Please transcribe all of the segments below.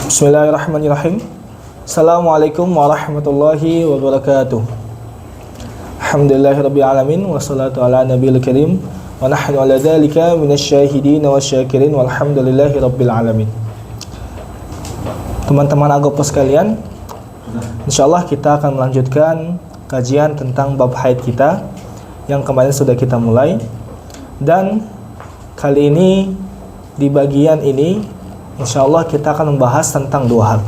Bismillahirrahmanirrahim. Assalamualaikum warahmatullahi wabarakatuh. Alhamdulillahirabbil alamin wassalatu ala nabiyil karim wa nahnu ala dzalika minasyahidin wasyakirin walhamdulillahirabbil alamin. Teman-teman Agopos sekalian, insyaallah kita akan melanjutkan kajian tentang bab haid kita yang kemarin sudah kita mulai, dan kali ini di bagian ini insyaallah kita akan membahas tentang dua hal.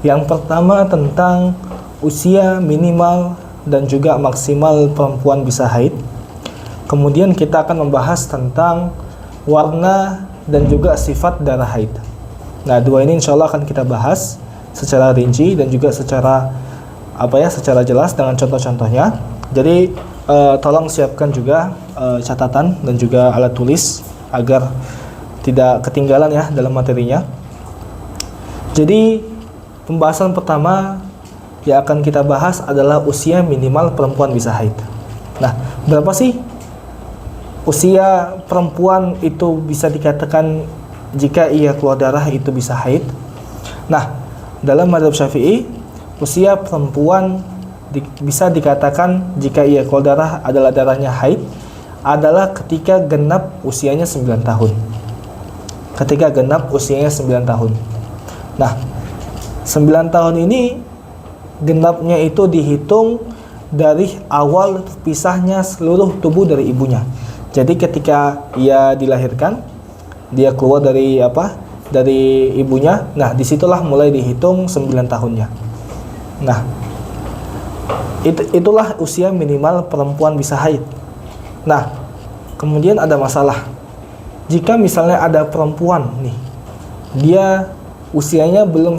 Yang pertama tentang usia minimal dan juga maksimal perempuan bisa haid. Kemudian kita akan membahas tentang warna dan juga sifat darah haid. Nah, dua ini insyaallah akan kita bahas secara rinci dan juga secara secara jelas dengan contoh-contohnya. Jadi tolong siapkan juga catatan dan juga alat tulis agar tidak ketinggalan ya dalam materinya. Jadi pembahasan pertama yang akan kita bahas adalah usia minimal perempuan bisa haid. Nah, berapa sih usia perempuan itu bisa dikatakan jika ia keluar darah itu bisa haid? Nah, dalam mazhab Syafi'i, usia perempuan bisa dikatakan jika ia keluar darah adalah darahnya haid adalah ketika genap usianya 9 tahun. Ketika genap usianya 9 tahun. Nah, 9 tahun ini genapnya itu dihitung dari awal terpisahnya seluruh tubuh dari ibunya. Jadi ketika ia dilahirkan, dia keluar dari dari ibunya. Nah, disitulah mulai dihitung 9 tahunnya. Nah, itulah usia minimal perempuan bisa haid. Nah, kemudian ada masalah. Jika misalnya ada perempuan nih, dia usianya belum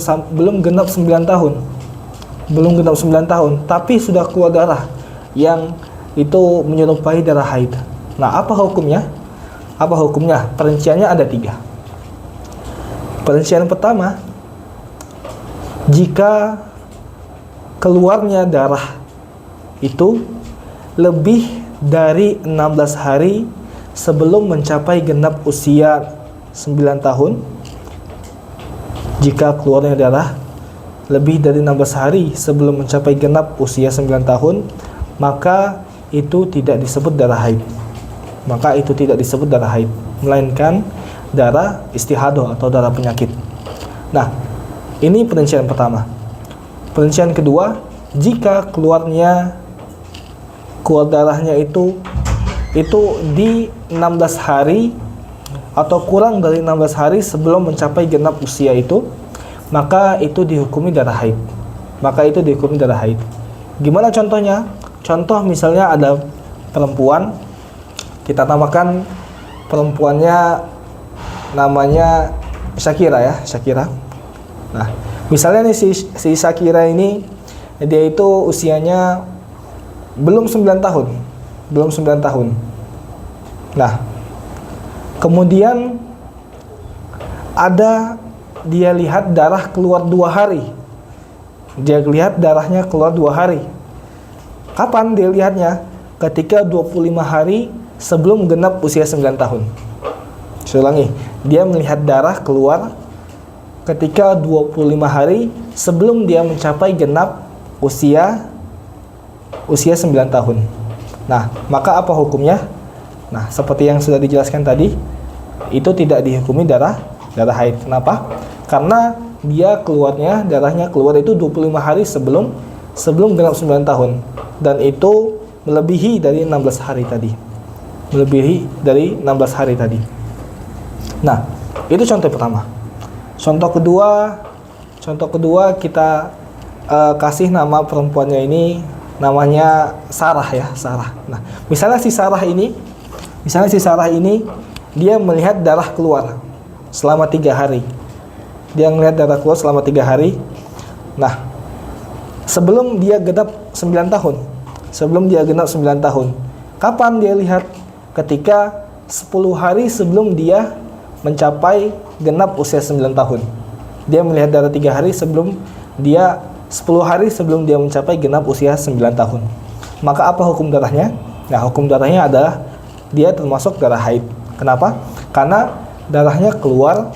genap 9 tahun. Belum genap 9 tahun, tapi sudah keluar darah yang itu menyerupai darah haid. Nah, apa hukumnya? Apa hukumnya? Perinciannya ada 3. Perincian pertama, jika keluarnya darah itu lebih dari 16 hari sebelum mencapai genap usia 9 tahun. Jika keluarnya darah lebih dari 16 hari sebelum mencapai genap usia 9 tahun, maka itu tidak disebut darah haid. Maka itu tidak disebut darah haid, melainkan darah istihadah atau darah penyakit. Nah, ini perincian pertama. Perincian kedua, jika keluar darahnya itu di 16 hari atau kurang dari 16 hari sebelum mencapai genap usia itu, maka itu dihukumi darah haid. Maka itu dihukumi darah haid. Gimana contohnya? Contoh misalnya ada perempuan, kita namakan perempuannya namanya Syakira ya, Syakira. Nah, misalnya nih si Syakira ini dia itu usianya belum 9 tahun. Belum 9 tahun. Nah, kemudian dia lihat darah keluar 2 hari. Dia lihat darahnya keluar 2 hari. Kapan dia lihatnya? Ketika 25 hari sebelum genap usia 9 tahun. Saya ulangi, dia melihat darah keluar ketika 25 hari sebelum dia mencapai genap usia 9 tahun. Nah, maka apa hukumnya? Nah, seperti yang sudah dijelaskan tadi, itu tidak dihukumi darah haid. Kenapa? Karena darahnya keluar itu 25 hari sebelum genap 9 tahun, dan itu melebihi dari 16 hari tadi. Melebihi dari 16 hari tadi. Nah, itu contoh pertama. Contoh kedua kita kasih nama perempuannya ini namanya Sarah ya, Sarah. Nah, misalnya si Sarah ini dia melihat darah keluar selama 3 hari. Dia melihat darah keluar selama 3 hari. Nah, sebelum dia genap 9 tahun. Kapan dia lihat? Ketika 10 hari sebelum dia mencapai genap usia 9 tahun. Dia melihat darah 3 hari sebelum dia 10 hari sebelum dia mencapai genap usia 9 tahun. Maka apa hukum darahnya? Nah, hukum darahnya adalah dia termasuk darah haid. Kenapa? Karena darahnya keluar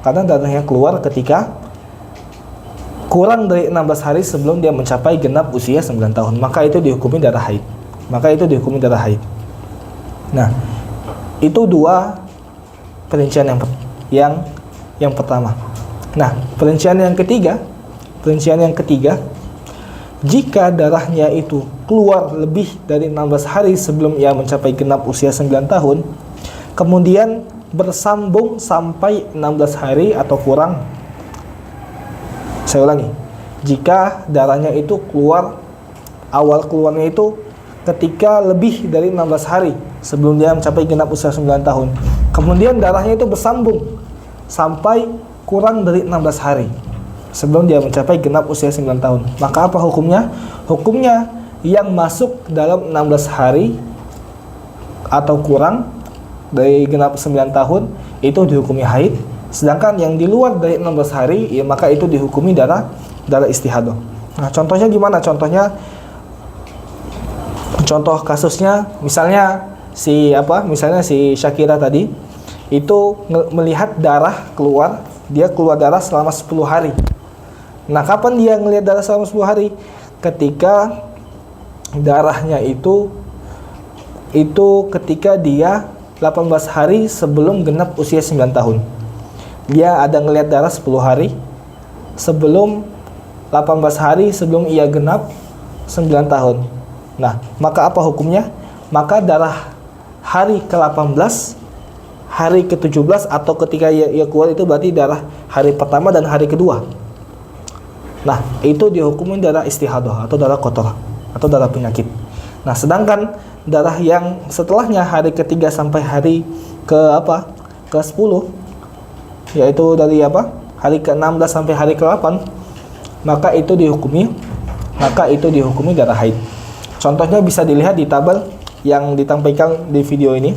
Karena darahnya keluar ketika kurang dari 16 hari sebelum dia mencapai genap usia 9 tahun. Maka itu dihukumi darah haid. Nah, itu dua perincian yang pertama. Nah, perincian yang ketiga, jika darahnya itu keluar lebih dari 16 hari sebelum ia mencapai genap usia 9 tahun, kemudian bersambung sampai 16 hari atau kurang. Saya ulangi, jika darahnya itu awal keluarnya itu ketika lebih dari 16 hari sebelum dia mencapai genap usia 9 tahun, kemudian darahnya itu bersambung sampai kurang dari 16 hari sebelum dia mencapai genap usia 9 tahun, maka apa hukumnya? Hukumnya yang masuk dalam 16 hari atau kurang dari genap 9 tahun itu dihukumi haid, sedangkan yang di luar dari 16 hari ya maka itu dihukumi darah istihadah. Nah, contohnya gimana? Contoh kasusnya misalnya si Syakira tadi itu melihat darah keluar, dia keluar darah selama 10 hari. Nah, kapan dia ngelihat darah selama 10 hari? Ketika darahnya itu ketika dia 18 hari sebelum genap usia 9 tahun. Dia ada ngelihat darah 10 hari sebelum 18 hari sebelum ia genap 9 tahun. Nah, maka apa hukumnya? Maka darah hari ke-18, hari ke-17 atau ketika ia keluar itu berarti darah hari pertama dan hari kedua. Nah, itu dihukumi darah istihadah atau darah kotor atau darah penyakit. Nah, sedangkan darah yang setelahnya hari ke-3 sampai hari ke-10 yaitu dari hari ke-16 sampai hari ke-8, maka itu dihukumi darah haid. Contohnya bisa dilihat di tabel yang ditampilkan di video ini.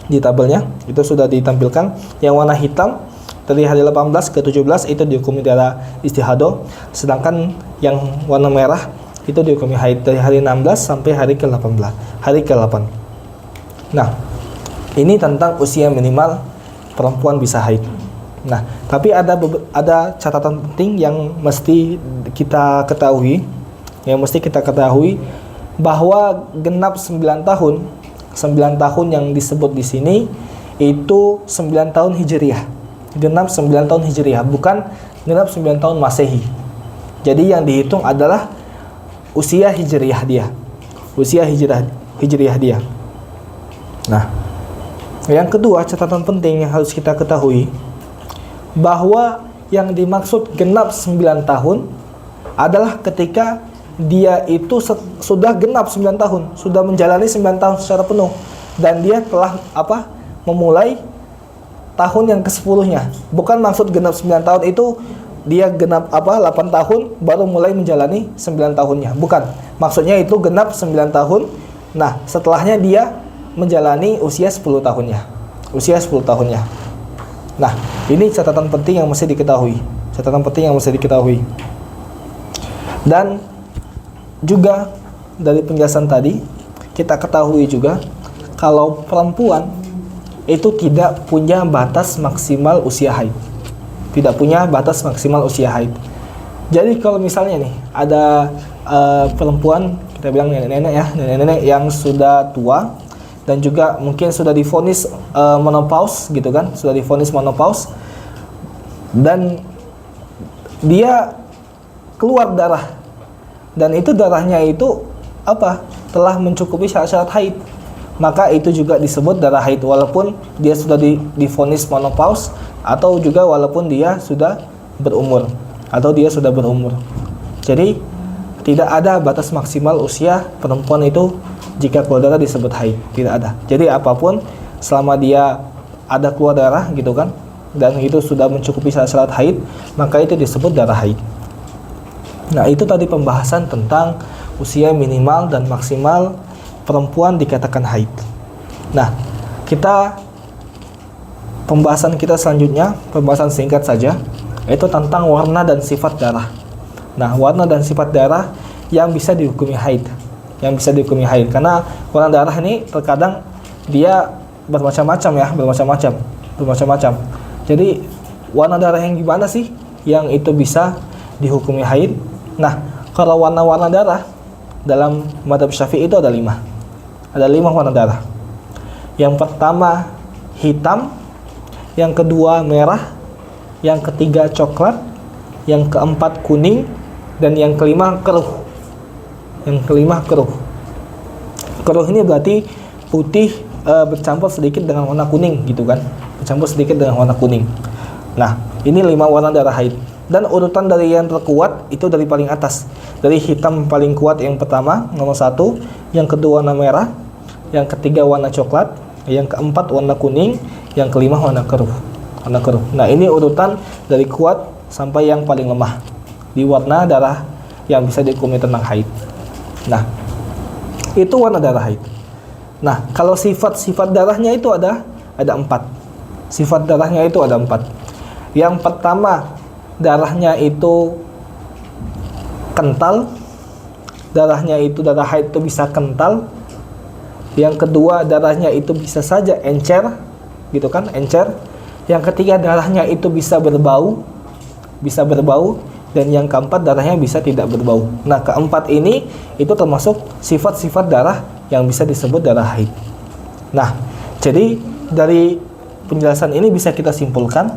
Di tabelnya itu sudah ditampilkan yang warna hitam dari hari 18 ke 17 itu dihukumi darah istihadah, sedangkan yang warna merah itu dihukumi haid dari hari 16 sampai hari ke-8. Nah, ini tentang usia minimal perempuan bisa haid. Nah, tapi ada catatan penting yang mesti kita ketahui, bahwa genap 9 tahun yang disebut di sini itu 9 tahun Hijriah. Genap 9 tahun Hijriah, bukan genap 9 tahun Masehi. Jadi yang dihitung adalah usia Hijriah dia. Nah, yang kedua, catatan penting yang harus kita ketahui bahwa yang dimaksud genap 9 tahun adalah ketika dia itu sudah genap 9 tahun, sudah menjalani 9 tahun secara penuh, dan dia telah memulai tahun yang ke-10-nya. Bukan maksud genap 9 tahun itu dia genap 8 tahun baru mulai menjalani 9 tahunnya. Bukan. Maksudnya itu genap 9 tahun. Nah, setelahnya dia menjalani usia 10 tahunnya. Nah, ini catatan penting yang mesti diketahui. Dan juga dari penjelasan tadi kita ketahui juga kalau perempuan itu tidak punya batas maksimal usia haid. Jadi kalau misalnya nih ada perempuan, kita bilang nenek-nenek yang sudah tua dan juga mungkin sudah divonis menopause gitu kan, dan dia keluar darah, dan itu darahnya itu telah mencukupi syarat-syarat haid, maka itu juga disebut darah haid walaupun dia sudah divonis menopause atau juga walaupun dia sudah berumur. Jadi tidak ada batas maksimal usia perempuan itu jika keluar darah disebut haid, tidak ada. Jadi apapun selama dia ada keluar darah gitu kan, dan itu sudah mencukupi syarat-syarat haid, maka itu disebut darah haid. Nah, itu tadi pembahasan tentang usia minimal dan maksimal perempuan dikatakan haid. Nah, pembahasan kita selanjutnya, pembahasan singkat saja, yaitu tentang warna dan sifat darah. Nah, warna dan sifat darah yang bisa dihukumi haid. Karena warna darah ini terkadang dia bermacam-macam. Jadi warna darah yang gimana sih yang itu bisa dihukumi haid? Nah, kalau warna-warna darah dalam mazhab Syafi'i itu ada 5. Ada 5 warna darah. Yang pertama hitam, yang kedua merah, yang ketiga coklat, yang keempat kuning, dan yang kelima keruh. Yang kelima keruh. Keruh ini berarti putih bercampur sedikit dengan warna kuning gitu kan. Bercampur sedikit dengan warna kuning. Nah, ini 5 warna darah haid. Dan urutan dari yang terkuat itu dari paling atas. Dari hitam paling kuat yang pertama, nomor 1, yang kedua warna merah, yang ketiga warna coklat, yang keempat warna kuning, yang kelima warna keruh. Warna keruh. Nah, ini urutan dari kuat sampai yang paling lemah di warna darah yang bisa dihukumi tentang haid. Nah, itu warna darah haid. Nah, kalau sifat-sifat darahnya itu ada 4. Sifat darahnya itu ada 4. Yang pertama, darahnya itu kental. Darahnya itu, darah haid itu bisa kental. Yang kedua, darahnya itu bisa saja encer, gitu kan, encer. Yang ketiga, darahnya itu bisa berbau. Dan yang keempat, darahnya bisa tidak berbau. Nah, keempat ini itu termasuk sifat-sifat darah yang bisa disebut darah haid. Nah, jadi dari penjelasan ini bisa kita simpulkan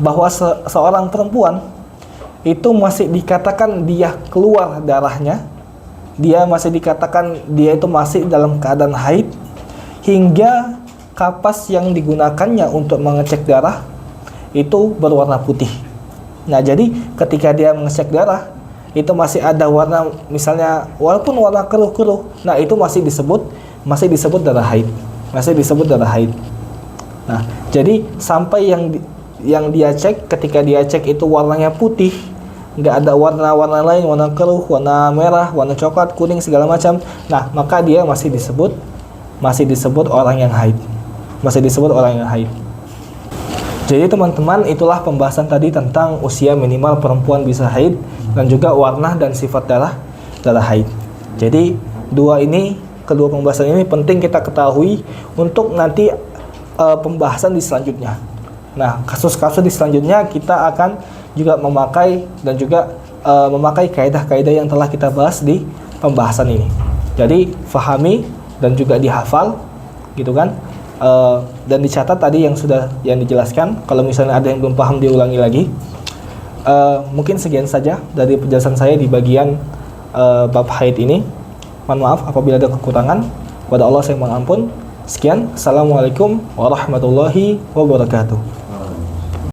bahwa seorang perempuan itu masih dikatakan dia keluar darahnya, dia masih dikatakan dia itu masih dalam keadaan haid hingga kapas yang digunakannya untuk mengecek darah itu berwarna putih. Nah, jadi ketika dia mengecek darah itu masih ada warna, misalnya walaupun warna keruh-keruh, nah itu masih disebut darah haid. Masih disebut darah haid. Nah, jadi sampai yang dia cek, ketika dia cek itu warnanya putih, nggak ada warna-warna lain, warna keruh, warna merah, warna coklat, kuning, segala macam. Nah, maka dia masih disebut orang yang haid. Masih disebut orang yang haid. Jadi teman-teman, itulah pembahasan tadi tentang usia minimal perempuan bisa haid dan juga warna dan sifat darah haid. Jadi kedua pembahasan ini penting kita ketahui untuk nanti pembahasan di selanjutnya. Nah, kasus-kasus di selanjutnya kita akan juga memakai dan juga memakai kaidah-kaidah yang telah kita bahas di pembahasan ini. Jadi fahami dan juga dihafal, gitu kan? Dan dicatat tadi yang dijelaskan. Kalau misalnya ada yang belum paham, diulangi lagi. Mungkin sekian saja dari penjelasan saya di bagian bab haid ini. Mohon maaf apabila ada kekurangan. Kepada Allah saya mohon ampun. Sekian. Assalamualaikum warahmatullahi wabarakatuh.